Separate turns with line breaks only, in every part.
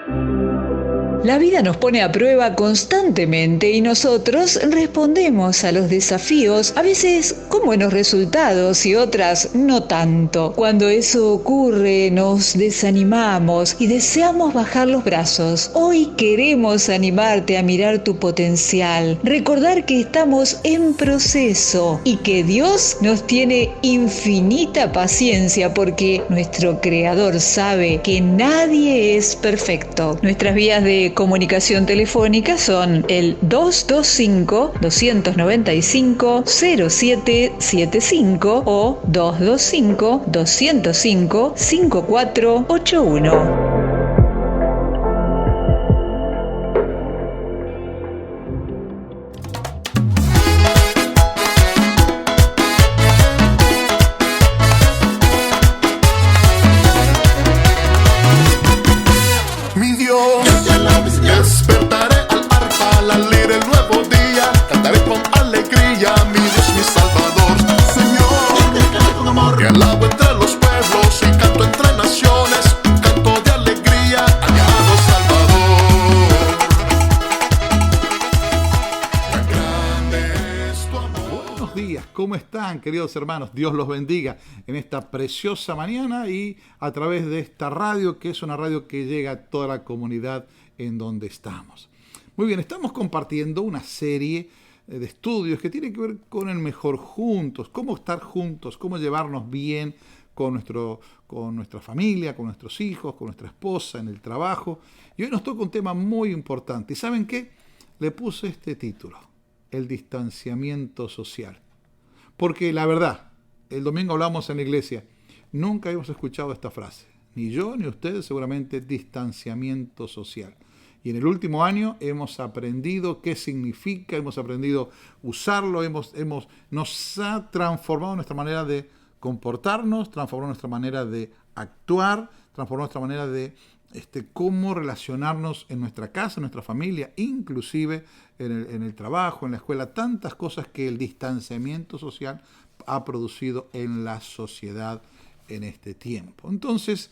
La vida nos pone a prueba constantemente y nosotros respondemos a los desafíos, a veces con buenos resultados y otras no tanto. Cuando eso ocurre, nos desanimamos y deseamos bajar los brazos. Hoy queremos animarte a mirar tu potencial, recordar que estamos en proceso y que Dios nos tiene infinita paciencia porque nuestro Creador sabe que nadie es perfecto. Nuestras vías de comunicación telefónica son el 225-295-0775 o 225-205-5481.
¿Cómo están, queridos hermanos? Dios los bendiga en esta preciosa mañana y a través de esta radio, que es una radio que llega a toda la comunidad en donde estamos. Muy bien, estamos compartiendo una serie de estudios que tiene que ver con el mejor juntos, cómo estar juntos, cómo llevarnos bien con nuestra familia, con nuestros hijos, con nuestra esposa, en el trabajo. Y hoy nos toca un tema muy importante. ¿Y saben qué? Le puse este título: el distanciamiento social. Porque la verdad, el domingo hablamos en la iglesia, nunca hemos escuchado esta frase, ni yo ni ustedes seguramente, distanciamiento social. Y en el último año hemos aprendido qué significa, hemos aprendido usarlo, nos ha transformado nuestra manera de comportarnos, transformado nuestra manera de actuar, transformado nuestra manera de cómo relacionarnos en nuestra casa, en nuestra familia, inclusive en el trabajo, en la escuela, tantas cosas que el distanciamiento social ha producido en la sociedad en este tiempo. Entonces,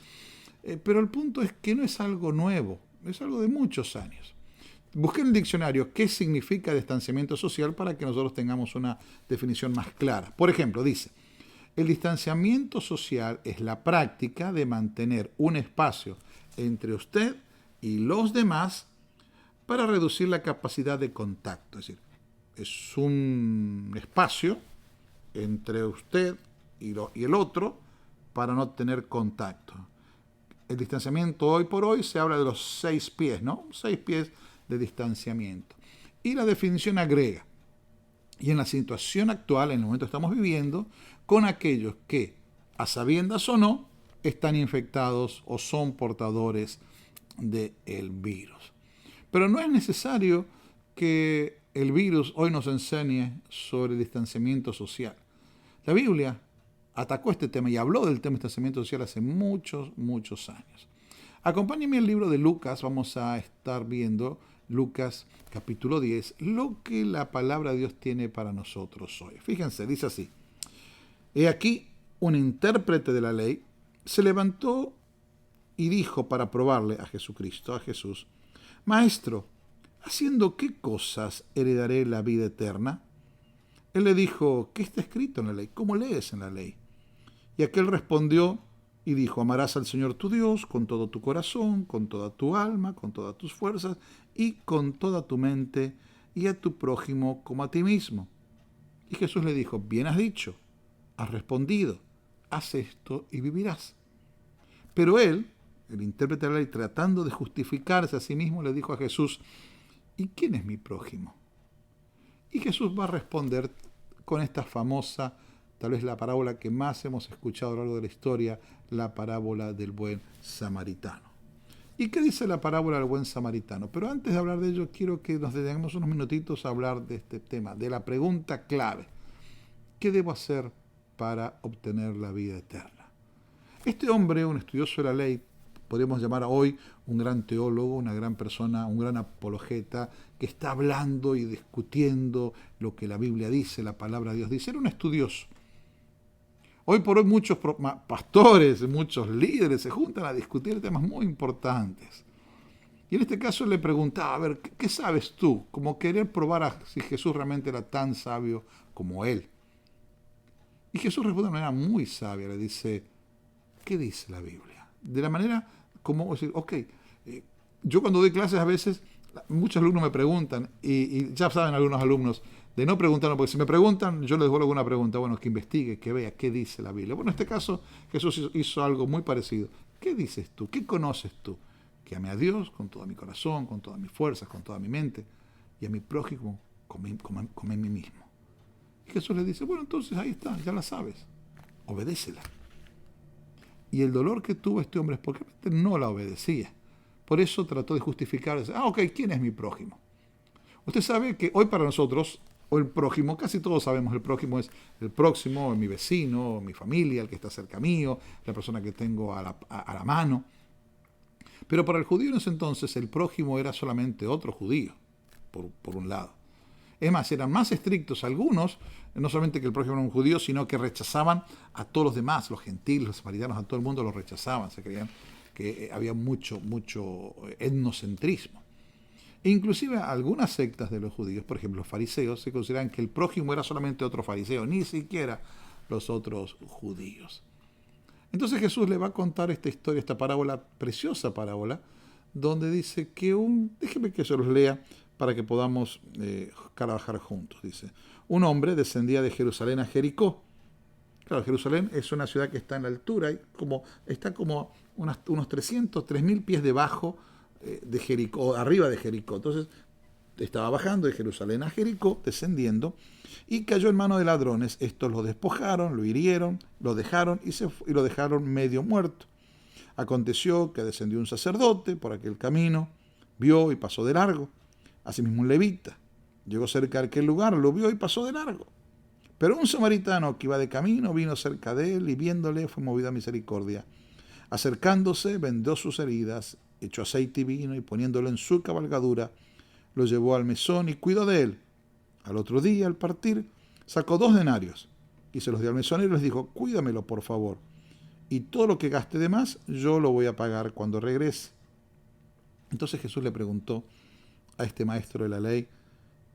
pero el punto es que no es algo nuevo, es algo de muchos años. Busqué en el diccionario qué significa distanciamiento social para que nosotros tengamos una definición más clara. Por ejemplo, dice: el distanciamiento social es la práctica de mantener un espacio entre usted y los demás para reducir la capacidad de contacto. Es decir, es un espacio entre usted y el otro para no tener contacto. El distanciamiento hoy por hoy se habla de los 6 pies, ¿no? 6 pies de distanciamiento. Y la definición agrega: y en la situación actual, en el momento que estamos viviendo, con aquellos que, a sabiendas o no, están infectados o son portadores del virus. Pero no es necesario que el virus hoy nos enseñe sobre el distanciamiento social. La Biblia atacó este tema y habló del tema de distanciamiento social hace muchos años. Acompáñenme al libro de Lucas, vamos a estar viendo Lucas capítulo 10, lo que la palabra de Dios tiene para nosotros hoy. Fíjense, dice así: he aquí, un intérprete de la ley se levantó y dijo para probarle a Jesucristo, a Jesús: Maestro, ¿haciendo qué cosas heredaré la vida eterna? Él le dijo: ¿qué está escrito en la ley? ¿Cómo lees en la ley? Y aquel respondió y dijo: amarás al Señor tu Dios con todo tu corazón, con toda tu alma, con todas tus fuerzas y con toda tu mente, y a tu prójimo como a ti mismo. Y Jesús le dijo: bien has dicho, has respondido, haz esto y vivirás. Pero él, el intérprete de la ley, tratando de justificarse a sí mismo, le dijo a Jesús: ¿y quién es mi prójimo? Y Jesús va a responder con esta famosa, tal vez la parábola que más hemos escuchado a lo largo de la historia, la parábola del buen samaritano. ¿Y qué dice la parábola del buen samaritano? Pero antes de hablar de ello, quiero que nos dediquemos unos minutitos a hablar de este tema, de la pregunta clave: ¿qué debo hacer para obtener la vida eterna? Este hombre, un estudioso de la ley, podríamos llamar hoy un gran teólogo, una gran persona, un gran apologeta, que está hablando y discutiendo lo que la Biblia dice, la palabra de Dios dice. Era un estudioso. Hoy por hoy muchos pastores, muchos líderes se juntan a discutir temas muy importantes. Y en este caso le preguntaba, a ver, ¿qué sabes tú? Como querer probar a si Jesús realmente era tan sabio como él. Y Jesús responde de una manera muy sabia, le dice, ¿qué dice la Biblia? De la manera como decir, ok, yo cuando doy clases a veces, muchos alumnos me preguntan, y ya saben algunos alumnos, de no preguntarme, porque si me preguntan, yo les devuelvo alguna pregunta, bueno, que investigue, que vea qué dice la Biblia. Bueno, en este caso Jesús hizo algo muy parecido. ¿Qué dices tú? ¿Qué conoces tú? Que ame a Dios con todo mi corazón, con todas mis fuerzas, con toda mi mente, y a mi prójimo como a mí mismo. Y Jesús le dice, bueno, entonces ahí está, ya la sabes, obedécela. Y el dolor que tuvo este hombre es porque no la obedecía. Por eso trató de justificarse. Ok, ¿quién es mi prójimo? Usted sabe que hoy para nosotros, o el prójimo, casi todos sabemos, el prójimo es el próximo, mi vecino, mi familia, el que está cerca mío, la persona que tengo a la mano. Pero para el judío en ese entonces el prójimo era solamente otro judío, por un lado. Es más, eran más estrictos algunos, no solamente que el prójimo era un judío, sino que rechazaban a todos los demás, los gentiles, los samaritanos, a todo el mundo los rechazaban, se creían que había mucho etnocentrismo. E inclusive algunas sectas de los judíos, por ejemplo los fariseos, se consideran que el prójimo era solamente otro fariseo, ni siquiera los otros judíos. Entonces Jesús le va a contar esta historia, esta parábola, preciosa parábola, donde dice que déjeme que se los lea para que podamos trabajar juntos. Dice, un hombre descendía de Jerusalén a Jericó. Claro, Jerusalén es una ciudad que está en la altura, está como unos 3.000 pies debajo de Jericó, arriba de Jericó. Entonces estaba bajando de Jerusalén a Jericó, descendiendo, y cayó en manos de ladrones. Estos lo despojaron, lo hirieron, lo dejaron y lo dejaron medio muerto. Aconteció que descendió un sacerdote por aquel camino, vio y pasó de largo. Asimismo un levita llegó cerca de aquel lugar, lo vio y pasó de largo. Pero un samaritano que iba de camino vino cerca de él y viéndole fue movido a misericordia. Acercándose, vendó sus heridas, echó aceite y vino y poniéndolo en su cabalgadura, lo llevó al mesón y cuidó de él. Al otro día, al partir, sacó 2 denarios y se los dio al mesonero y les dijo, cuídamelo por favor, y todo lo que gaste de más yo lo voy a pagar cuando regrese. Entonces Jesús le preguntó a este maestro de la ley,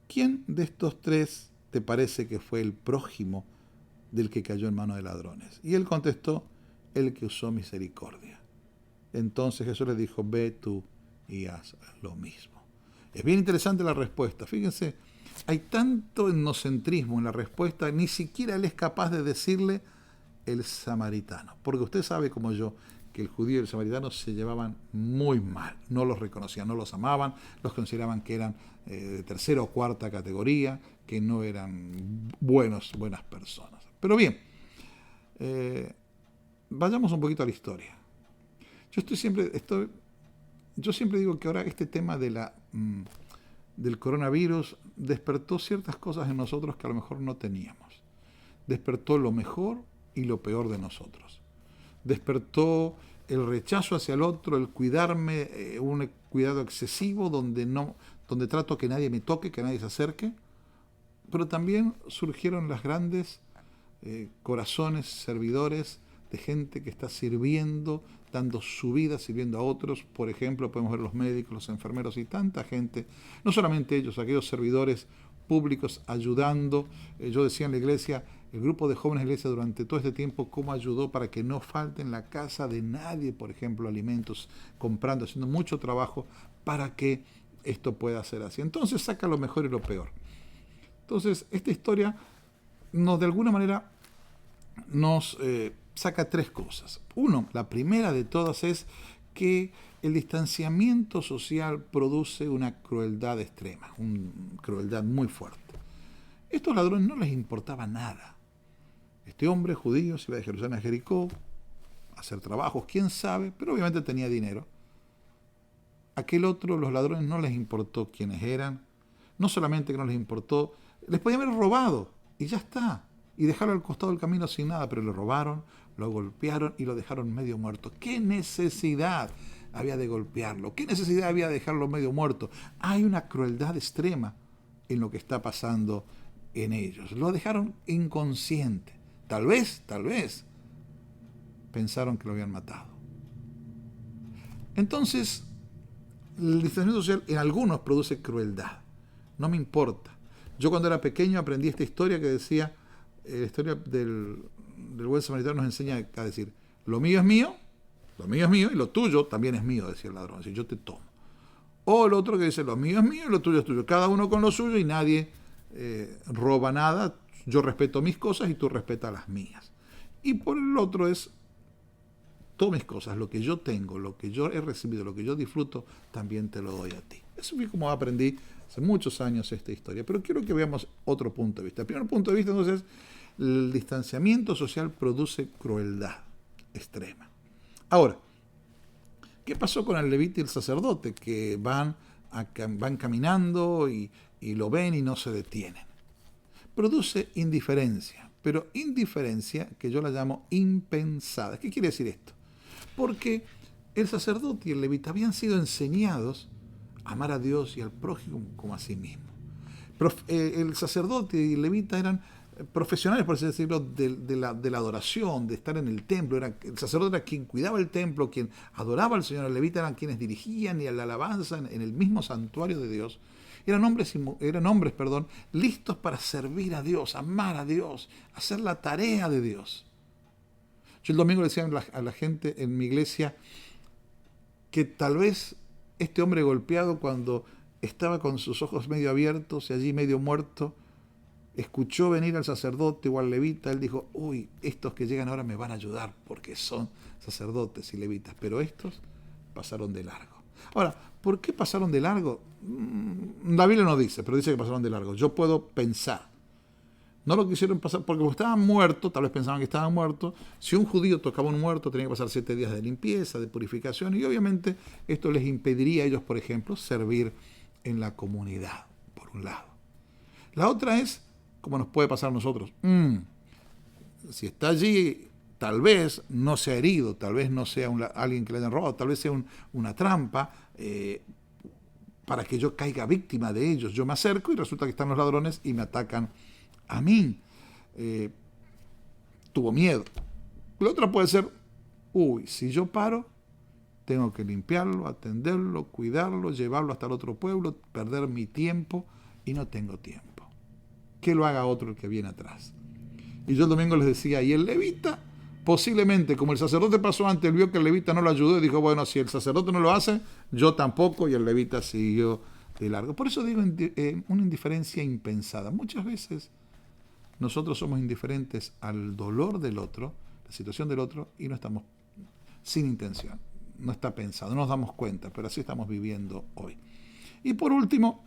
¿quién de estos 3 te parece que fue el prójimo del que cayó en manos de ladrones? Y él contestó, el que usó misericordia. Entonces Jesús le dijo, ve tú y haz lo mismo. Es bien interesante la respuesta. Fíjense, hay tanto etnocentrismo en la respuesta, ni siquiera él es capaz de decirle el samaritano. Porque usted sabe como yo que el judío y el samaritano se llevaban muy mal. No los reconocían, no los amaban, los consideraban que eran de tercera o cuarta categoría, que no eran buenas personas. Pero bien, vayamos un poquito a la historia. Yo siempre digo que ahora este tema del coronavirus despertó ciertas cosas en nosotros que a lo mejor no teníamos. Despertó lo mejor y lo peor de nosotros. Despertó el rechazo hacia el otro, el cuidarme, un cuidado excesivo donde trato que nadie me toque, que nadie se acerque. Pero también surgieron las grandes corazones servidores de gente que está sirviendo, dando su vida, sirviendo a otros. Por ejemplo, podemos ver los médicos, los enfermeros y tanta gente, no solamente ellos, aquellos servidores públicos ayudando. Yo decía en la iglesia, el grupo de jóvenes de la iglesia durante todo este tiempo, cómo ayudó para que no falte en la casa de nadie, por ejemplo, alimentos, comprando, haciendo mucho trabajo para que esto pueda ser así. Entonces saca lo mejor y lo peor. Entonces, esta historia de alguna manera nos saca 3 cosas. Uno, la primera de todas es que el distanciamiento social produce una crueldad extrema, una crueldad muy fuerte. Estos ladrones no les importaba nada. Este hombre judío se iba de Jerusalén a Jericó a hacer trabajos, quién sabe, pero obviamente tenía dinero. Aquel otro, los ladrones no les importó quiénes eran, no solamente que no les importó, les podían haber robado y ya está, y dejarlo al costado del camino sin nada, pero lo robaron, lo golpearon y lo dejaron medio muerto. ¿Qué necesidad había de golpearlo? ¿Qué necesidad había de dejarlo medio muerto? Hay una crueldad extrema en lo que está pasando en ellos. Lo dejaron inconsciente. Tal vez, pensaron que lo habían matado. Entonces, el distanciamiento social en algunos produce crueldad. No me importa. Yo cuando era pequeño aprendí esta historia que decía, la historia del buen samaritano nos enseña a decir, lo mío es mío y lo tuyo también es mío, decía el ladrón, si yo te tomo. O el otro que dice, lo mío es mío y lo tuyo es tuyo, cada uno con lo suyo y nadie roba nada, yo respeto mis cosas y tú respetas las mías. Y por el otro es, todas mis cosas, lo que yo tengo, lo que yo he recibido, lo que yo disfruto, también te lo doy a ti. Eso fue como aprendí hace muchos años esta historia, pero quiero que veamos otro punto de vista. El primer punto de vista, entonces, el distanciamiento social produce crueldad extrema. Ahora, ¿qué pasó con el levita y el sacerdote? Que van caminando y lo ven y no se detienen. Produce indiferencia, pero indiferencia que yo la llamo impensada. ¿Qué quiere decir esto? Porque el sacerdote y el levita habían sido enseñados a amar a Dios y al prójimo como a sí mismo. El sacerdote y el levita eran profesionales, por así decirlo, de la adoración, de estar en el templo. El sacerdote era quien cuidaba el templo, quien adoraba al Señor. El levita eran quienes dirigían y la alabanza en el mismo santuario de Dios. Eran hombres, listos para servir a Dios, amar a Dios, hacer la tarea de Dios. Yo el domingo le decía a la gente en mi iglesia que tal vez este hombre golpeado, cuando estaba con sus ojos medio abiertos y allí medio muerto, escuchó venir al sacerdote o al levita. Él dijo, uy, estos que llegan ahora me van a ayudar porque son sacerdotes y levitas, pero estos pasaron de largo. Ahora, ¿por qué pasaron de largo? La Biblia no dice, pero dice que pasaron de largo. Yo puedo pensar. No lo quisieron pasar porque como estaban muertos, tal vez pensaban que estaban muertos. Si un judío tocaba a un muerto, tenía que pasar 7 días de limpieza, de purificación, y obviamente esto les impediría a ellos, por ejemplo, servir en la comunidad, por un lado. La otra es, como nos puede pasar a nosotros, si está allí, tal vez no sea herido, tal vez no sea alguien que le hayan robado, tal vez sea una trampa para que yo caiga víctima de ellos. Yo me acerco y resulta que están los ladrones y me atacan a mí. Tuvo miedo. La otra puede ser, si yo paro, tengo que limpiarlo, atenderlo, cuidarlo, llevarlo hasta el otro pueblo, perder mi tiempo y no tengo tiempo. Que lo haga otro el que viene atrás. Y yo el domingo les decía, y el levita, posiblemente, como el sacerdote pasó antes, él vio que el levita no lo ayudó y dijo, bueno, si el sacerdote no lo hace, yo tampoco, y el levita siguió de largo. Por eso digo una indiferencia impensada. Muchas veces nosotros somos indiferentes al dolor del otro, la situación del otro, y no estamos sin intención. No está pensado, no nos damos cuenta, pero así estamos viviendo hoy. Y por último,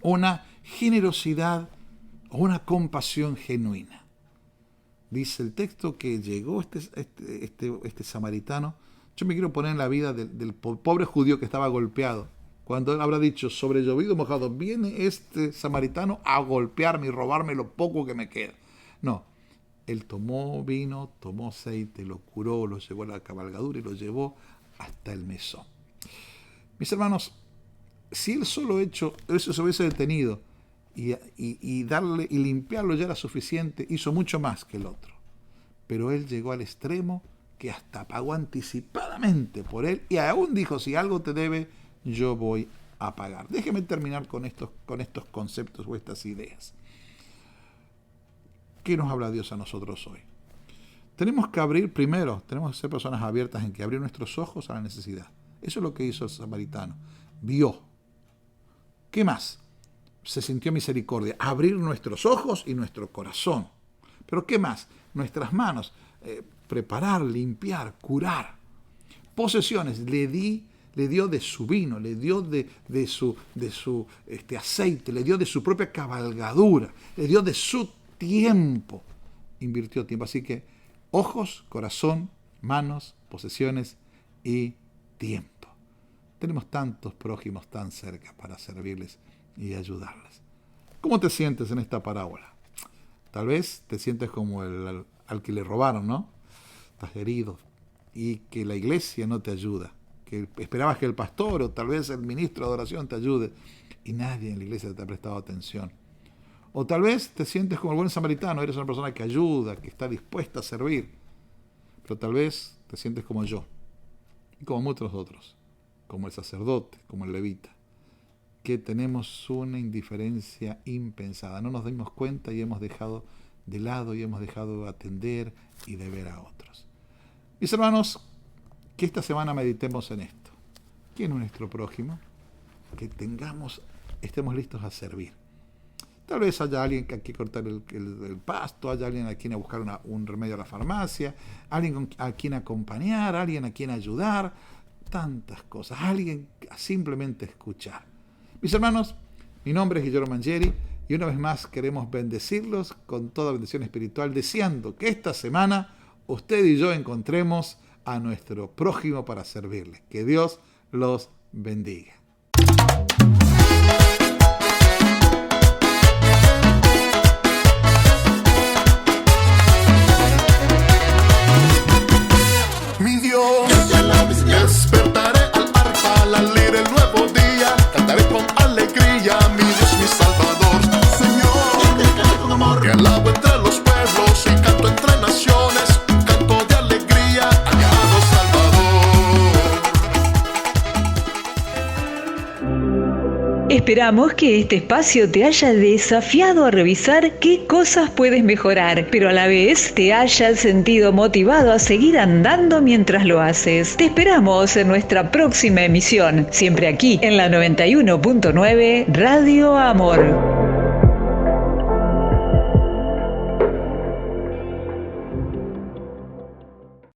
una generosidad o una compasión genuina. Dice el texto que llegó este samaritano. Yo me quiero poner en la vida del pobre judío que estaba golpeado. Cuando él habrá dicho, sobre llovido mojado, viene este samaritano a golpearme y robarme lo poco que me queda. No, él tomó vino, tomó aceite, lo curó, lo llevó a la cabalgadura y lo llevó hasta el mesón. Mis hermanos, si él solo eso se hubiese detenido y darle y limpiarlo ya era suficiente, hizo mucho más que el otro. Pero él llegó al extremo que hasta pagó anticipadamente por él y aún dijo, si algo te debe, yo voy a pagar. Déjeme terminar con estos conceptos o estas ideas. ¿Qué nos habla Dios a nosotros hoy? Tenemos que tenemos que ser personas abiertas en que abrir nuestros ojos a la necesidad. Eso es lo que hizo el samaritano. Vio. ¿Qué más? Se sintió misericordia. Abrir nuestros ojos y nuestro corazón. ¿Pero qué más? Nuestras manos. Preparar, limpiar, curar. Posesiones. Le dio de su vino, le dio de su aceite, le dio de su propia cabalgadura, le dio de su tiempo. Invirtió tiempo. Así que ojos, corazón, manos, posesiones y tiempo. Tenemos tantos prójimos tan cerca para servirles y ayudarles. ¿Cómo te sientes en esta parábola? Tal vez te sientes como al que le robaron, ¿no? Estás herido y que la iglesia no te ayuda, que esperabas que el pastor o tal vez el ministro de adoración te ayude y nadie en la iglesia te ha prestado atención. O tal vez te sientes como el buen samaritano, eres una persona que ayuda, que está dispuesta a servir, pero tal vez te sientes como yo y como muchos otros, como el sacerdote, como el levita, que tenemos una indiferencia impensada. No nos dimos cuenta y hemos dejado de lado y hemos dejado de atender y de ver a otros. Mis hermanos, que esta semana meditemos en esto. ¿Quién es nuestro prójimo? Que estemos listos a servir. Tal vez haya alguien que hay que cortar el pasto, haya alguien a quien buscar un remedio a la farmacia, alguien a quien acompañar, alguien a quien ayudar, tantas cosas, alguien a simplemente escuchar. Mis hermanos, mi nombre es Guillermo Mangieri y una vez más queremos bendecirlos con toda bendición espiritual, deseando que esta semana usted y yo encontremos a nuestro prójimo para servirle. Que Dios los bendiga.
Mi Dios, despertaré al arpa, al lira el nuevo día, cantaré con alegría, mi Dios, mi Salvador. Señor, te alabo entre los pueblos y canto entre naciones, un canto de alegría a mi amado Salvador.
Esperamos que este espacio te haya desafiado a revisar qué cosas puedes mejorar, pero a la vez te hayas sentido motivado a seguir andando mientras lo haces. Te esperamos en nuestra próxima emisión, siempre aquí en la 91.9 Radio Amor.